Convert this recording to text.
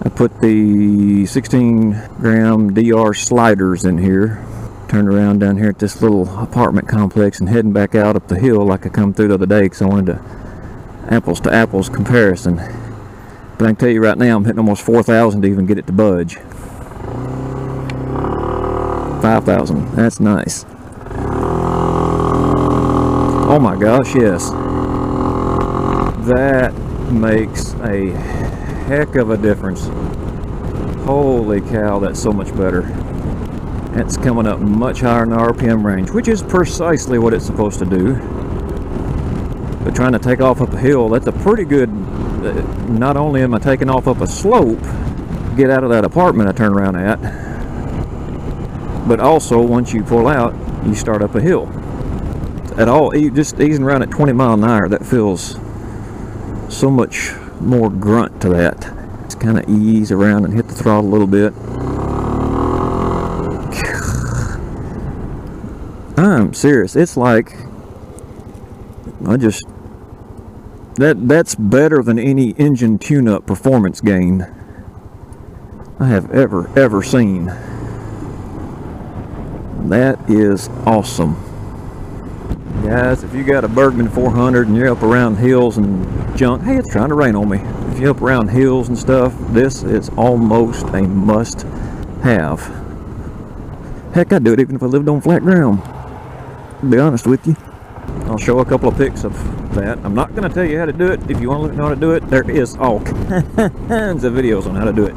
I put the 16-gram DR sliders in here. Turned around down here at this little apartment complex and heading back out up the hill like I come through the other day because I wanted a apples to apples comparison. But I can tell you right now I'm hitting almost 4,000 to even get it to budge. 5,000. That's nice. Oh my gosh, yes. That makes a heck of a difference. Holy cow, that's so much better. It's coming up much higher in the RPM range, which is precisely what it's supposed to do. But trying to take off up a hill, that's a pretty good, not only am I taking off up a slope, get out of that apartment I turn around at, but also once you pull out, you start up a hill. At all, just easing around at 20 miles an hour, that feels so much more grunt to that. Just kind of ease around and hit the throttle a little bit. I'm serious. It's like that's better than any engine tune-up performance gain I have ever seen. That is awesome. Guys, if you got a Burgman400 and you're up around hills and junk, hey, it's trying to rain on me. If you're up around hills and stuff, this is almost a must-have. Heck, I'd do it even if I lived on flat ground, to be honest with you. I'll show a couple of pics of that. I'm not going to tell you how to do it. If you want to know how to do it, there is all kinds of videos on how to do it.